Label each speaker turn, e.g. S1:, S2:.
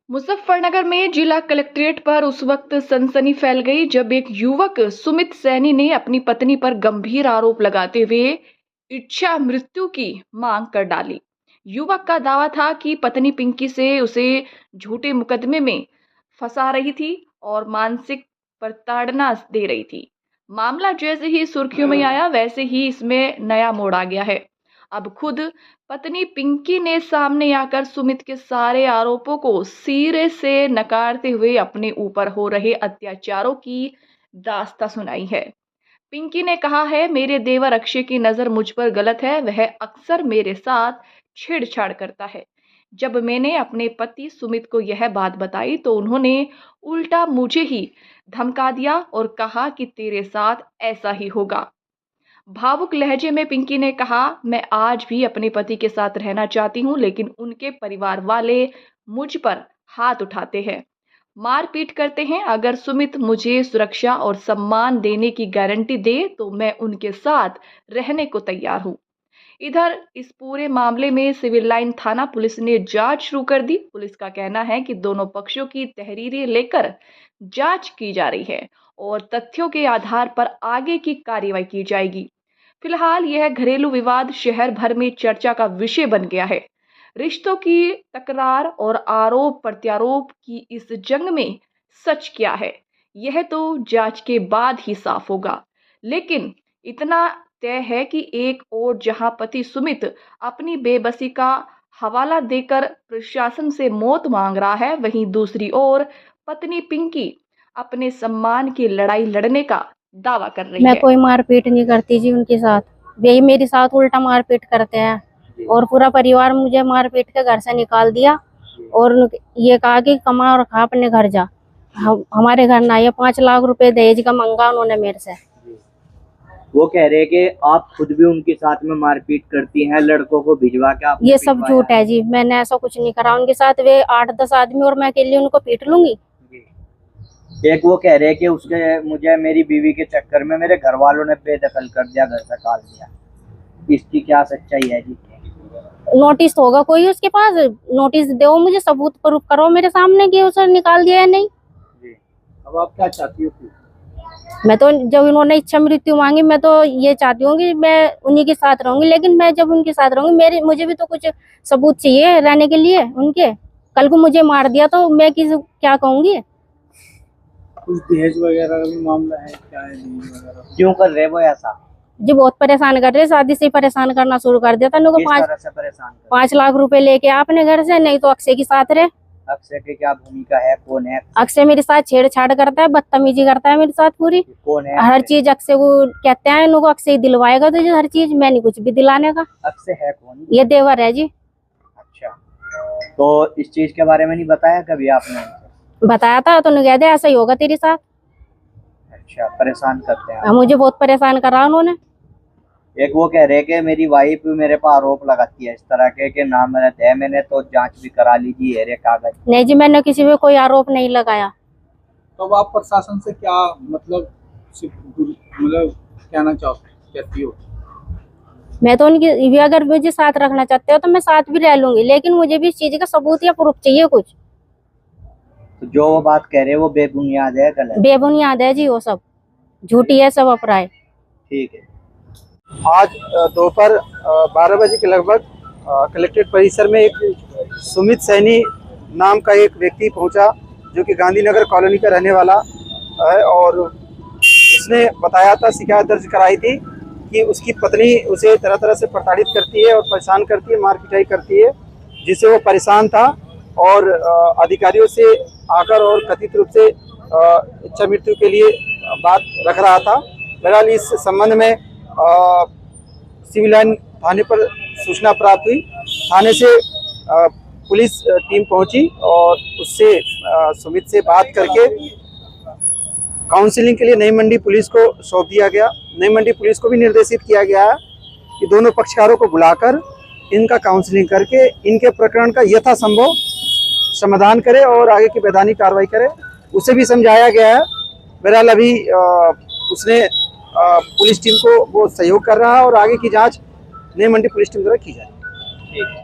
S1: मुजफ्फरनगर में जिला कलेक्ट्रेट पर उस वक्त सनसनी फैल गई जब एक युवक सुमित सैनी ने अपनी पत्नी पर गंभीर आरोप लगाते हुए इच्छा मृत्यु की मांग कर डाली। युवक का दावा था कि पत्नी पिंकी से उसे झूठे मुकदमे में फंसा रही थी और मानसिक प्रताड़ना दे रही थी। मामला जैसे ही सुर्खियों में आया वैसे ही इसमें नया मोड़ आ गया है। अब खुद पत्नी पिंकी ने सामने आकर सुमित के सारे आरोपों को सिरे से नकारते हुए अपने ऊपर हो रहे अत्याचारों की दास्तां सुनाई है। पिंकी ने कहा है, मेरे देवर अक्षय की नजर मुझ पर गलत है। वह अक्सर मेरे साथ छेड़छाड़ करता है। जब मैंने अपने पति सुमित को यह बात बताई तो उन्होंने उल्टा मुझे ही धमका दिया और कहा कि तेरे साथ ऐसा ही होगा। भावुक लहजे में पिंकी ने कहा, मैं आज भी अपने पति के साथ रहना चाहती हूँ, लेकिन उनके परिवार वाले मुझ पर हाथ उठाते हैं, मारपीट करते हैं। अगर सुमित मुझे सुरक्षा और सम्मान देने की गारंटी दे तो मैं उनके साथ रहने को तैयार हूँ। इधर इस पूरे मामले में सिविल लाइन थाना पुलिस ने जांच शुरू कर दी। पुलिस का कहना है कि दोनों पक्षों की तहरीरें लेकर जांच की जा रही है और तथ्यों के आधार पर आगे की कार्रवाई की जाएगी। फिलहाल यह घरेलू विवाद शहर भर में चर्चा का विषय बन गया है। रिश्तों की तकरार और आरोप प्रत्यारोप की इस जंग में सच क्या है, यह तो जांच के बाद ही साफ होगा। लेकिन इतना तय है कि एक ओर जहां पति सुमित अपनी बेबसी का हवाला देकर प्रशासन से मौत मांग रहा है, वहीं दूसरी ओर पत्नी पिंकी अपने सम्मान की लड़ाई लड़ने का दावा कर रही है।
S2: मैं कोई मारपीट नहीं करती जी उनके साथ, वे मेरे साथ उल्टा मारपीट करते हैं और पूरा परिवार मुझे मारपीट के घर से निकाल दिया और ये कहा कि कमा और खा अपने घर जा, हमारे घर ना। ये 5 लाख रुपए दहेज का मांगा उन्होंने मेरे से।
S3: वो कह रहे हैं कि आप खुद भी उनके साथ में मारपीट करती हैं, लड़कों को भिजवा के आप।
S2: ये सब झूठ है जी, मैंने ऐसा कुछ नहीं करा उनके साथ। वे 8-10 आदमी और मैं अकेले उनको पीट लूंगी।
S3: एक वो कह रहे हैं कि मुझे मेरी बीवी के चक्कर में मेरे घर वालों ने बेदखल कर दिया, घर से काट दिया। इसकी क्या सच्चाई है जी?
S2: नोटिस तो होगा कोई उसके पास, नोटिस दो मुझे, सबूत प्रूफ करो मेरे सामने कि उसे निकाल दिया है नहीं।
S3: अब आप क्या चाहती हो?
S2: मैं तो जब इन्होंने इच्छा मृत्यु मांगी, मैं तो ये चाहती हूँ कि मैं उन्हीं के साथ रहूंगी। लेकिन मैं जब उनके साथ रहूंगी, मुझे भी तो कुछ सबूत चाहिए रहने के लिए उनके। कल को मुझे मार दिया तो मैं क्या कहूंगी?
S3: कुछ दहेज वगैरह का भी मामला है क्या है? क्यों कर रहे वो ऐसा?
S2: जी बहुत परेशान कर रहे, शादी से परेशान करना शुरू कर दिया था। 5 लाख रुपए लेके आपने घर से, नहीं तो अक्षय के साथ रहे।
S3: अक्षय की क्या भूमिका है? कौन है
S2: अक्षय? मेरे साथ छेड़छाड़ करता है, बदतमीजी करता है मेरे साथ पूरी।
S3: कौन है?
S2: हर चीज अक्षय को कहते हैं, इनको अक्षय दिलवाएगा तुझे हर चीज, मैं नहीं कुछ भी दिलाने का।
S3: अक्षय है कौन?
S2: ये देवर है जी।
S3: अच्छा, तो इस चीज के बारे में नहीं बताया कभी आपने?
S2: बताया था तो कह दे ऐसा ही होगा तेरे साथ।
S3: अच्छा, परेशान करते हैं
S2: मुझे बहुत परेशान करा उन्होंने।
S3: एक वो कह रहे कि मेरी वाइफ मेरे पर आरोप लगाती है इस तरह के कि नाम है, मैंने तो जांच भी करा लीजिए रे कागज।
S2: नहीं जी, मैंने किसी पे कोई आरोप नहीं लगाया।
S4: तो आप प्रशासन से क्या मतलब कहना चाहती हो?
S2: मैं तो उनकी, अगर मुझे साथ रखना चाहते हो तो मैं साथ भी रह लूंगी, लेकिन मुझे भी इस चीज का सबूत या प्रूफ चाहिए कुछ।
S3: तो जो वो बात कह रहे हैं वो बेबुनियाद है, गलत
S2: बेबुनियाद है जी, वो सब झूठी है, सब अफरा है।
S3: ठीक है।
S4: आज दोपहर 12 बजे के लगभग कलेक्ट्रेट परिसर में एक सुमित सैनी नाम का एक व्यक्ति पहुंचा, जो कि गांधीनगर कॉलोनी का रहने वाला है। और उसने बताया था, शिकायत दर्ज कराई थी कि उसकी पत्नी उसे तरह तरह से प्रताड़ित करती है और परेशान करती है, मार पिटाई करती है, जिससे वो परेशान था और अधिकारियों से आकर और कथित रूप से इच्छा मृत्यु के लिए बात रख रहा था। बहरहाल इस संबंध में सिविल लाइन थाने पर सूचना प्राप्त हुई। थाने से पुलिस टीम पहुंची और उससे सुमित से बात करके काउंसलिंग के लिए नई मंडी पुलिस को सौंप दिया गया। नई मंडी पुलिस को भी निर्देशित किया गया है कि दोनों पक्षकारों को बुलाकर इनका काउंसलिंग करके इनके प्रकरण का यथासंभव समाधान करे और आगे की वैधानिक कार्रवाई करे। उसे भी समझाया गया है। बहरहाल अभी उसने पुलिस टीम को वो सहयोग कर रहा है और आगे की जांच नई मंडी पुलिस टीम द्वारा की जाएगी।